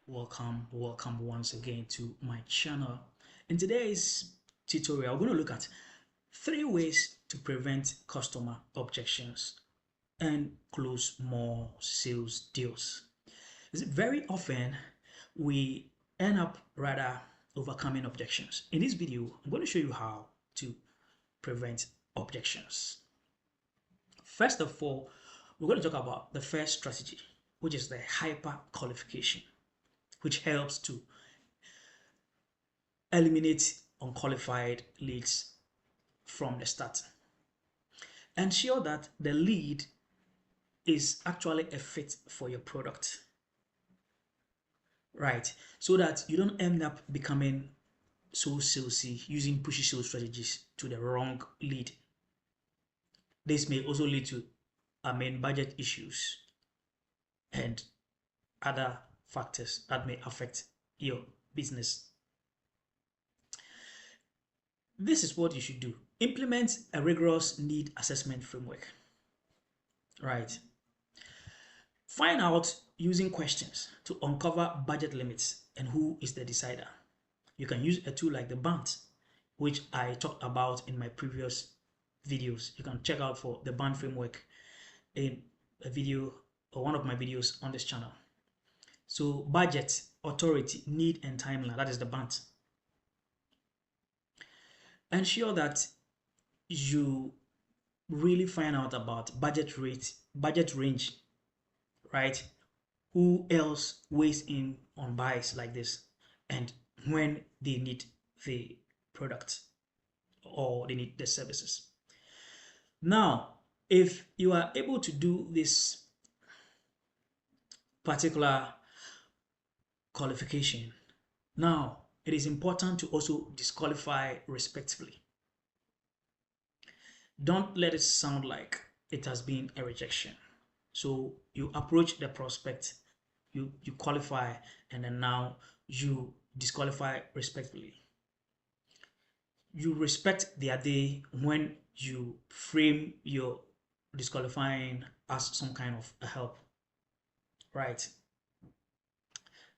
Welcome once again to my channel. In today's tutorial, we're going to look at 3 ways to prevent customer objections and close more sales deals. Very often we end up rather overcoming objections. In this video, I'm going to show you how to prevent objections. First of all, we're going to talk about the first strategy, which is the hyper qualification, which helps to eliminate unqualified leads from the start. Ensure that the lead is actually a fit for your product, right? So that you don't end up becoming so salesy, using pushy sales strategies to the wrong lead. This may also lead to budget issues and other factors that may affect your business. This is what you should do. Implement a rigorous need assessment framework. Right. Find out using questions to uncover budget limits and who is the decider. You can use a tool like the BANT, which I talked about in my previous videos. You can check out for the BANT framework in a video or one of my videos on this channel. So budget, authority, need, and timeline, that is the BANT. Ensure that you really find out about budget rate, budget range, right? Who else weighs in on buys like this and when they need the product or they need the services. Now, if you are able to do this particular qualification, now it is important to also disqualify respectfully. Don't let it sound like it has been a rejection. So you approach the prospect, you qualify, and then now you disqualify respectfully. You respect their day when you frame your disqualifying as some kind of a help, right?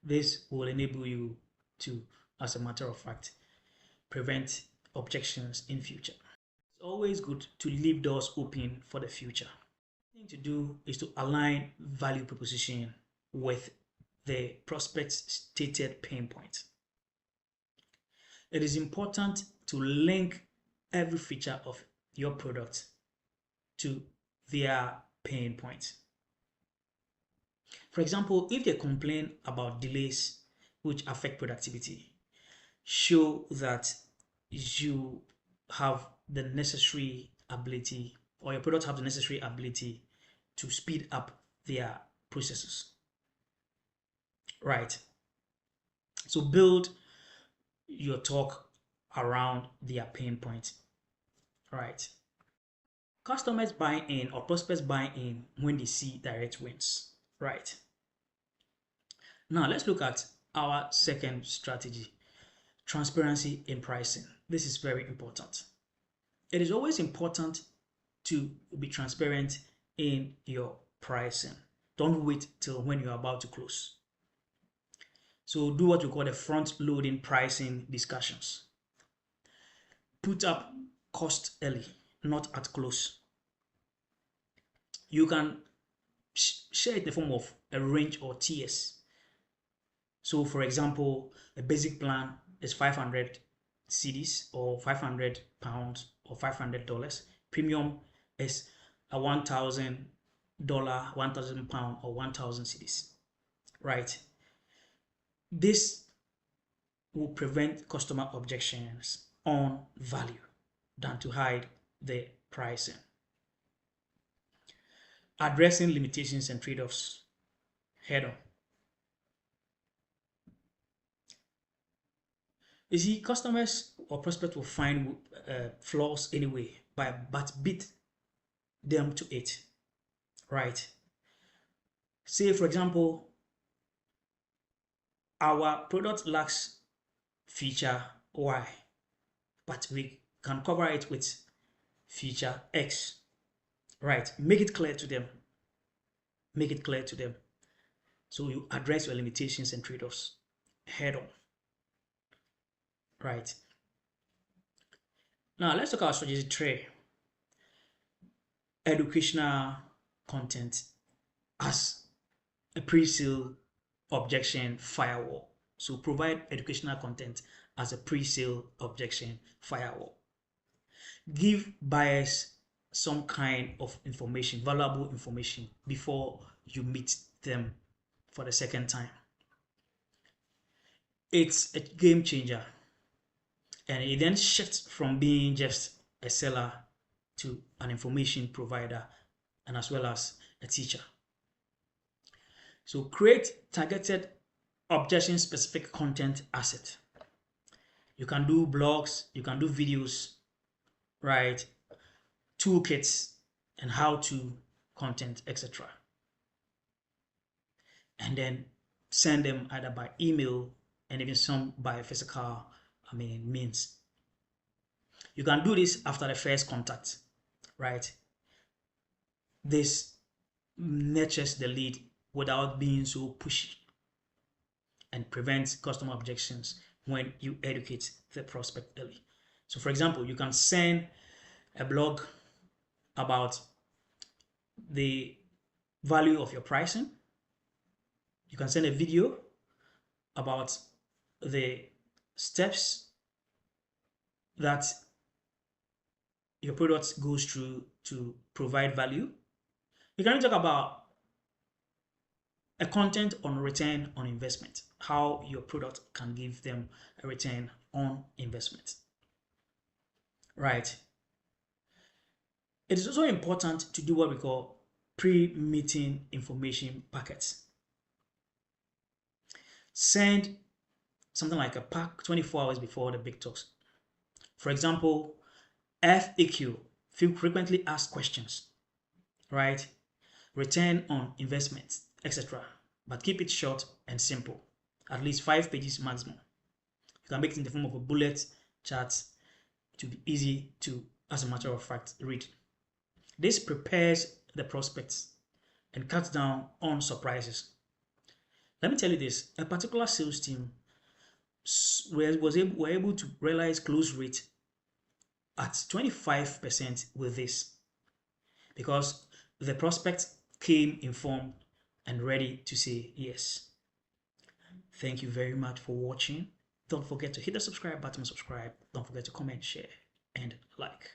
This will enable you to, as a matter of fact, prevent objections in future. It's always good to leave doors open for the future. The thing to do is to align value proposition with the prospect's stated pain point. It is important to link every feature of your product to their pain point. For example, if they complain about delays which affect productivity, show that you have the necessary ability, or your product have the necessary ability to speed up their processes, right? So build your talk around their pain point, right? Customers buy in or prospects buy in when they see direct wins, right? Now let's look at our second strategy, transparency in pricing. This is very important. It is always important to be transparent in your pricing. Don't wait till when you're about to close. So do what we call the front-loading pricing discussions. Put up cost early, not at close. You can share it in the form of a range or tiers. So for example, a basic plan is 500 cedis or 500 pounds or $500. Premium is a $1,000, 1,000 pound or 1,000 cedis, right? This will prevent customer objections on value than to hide the pricing. Addressing limitations and trade-offs head on. You see, customers or prospects will find flaws anyway, but beat them to it, right? Say, for example, our product lacks feature Y, but we can cover it with feature X, right? Make it clear to them. Make it clear to them. So you address your limitations and trade-offs head on, right? Now let's talk about strategy 3, educational content as a pre-sale objection firewall. So provide educational content as a pre-sale objection firewall. Give buyers some kind of information, valuable information, before you meet them for the second time. It's a game changer, and it then shifts from being just a seller to an information provider and as well as a teacher. So create targeted objection specific content asset. You can do blogs, you can do videos, right? Toolkits and how to content, etc. And then send them either by email and even some by physical means. You can do this after the first contact, right? This nurtures the lead without being so pushy and prevents customer objections when you educate the prospect early. So for example, you can send a blog about the value of your pricing. You can send a video about the steps that your product goes through to provide value. You can talk about a content on return on investment, how your product can give them a return on investment, right? It is also important to do what we call pre-meeting information packets. Send something like a pack 24 hours before the big talks. For example, FAQ, frequently asked questions, right? Return on investment, etc. But keep it short and simple, at least 5 pages maximum. You can make it in the form of a bullet chart to be easy to, as a matter of fact, read. This prepares the prospects and cuts down on surprises. Let me tell you this, a particular sales team were able to realize close rate at 25% with this, because the prospect came informed and ready to say yes. Thank you very much for watching. Don't forget to hit the subscribe button, subscribe. Don't forget to comment, share, and like.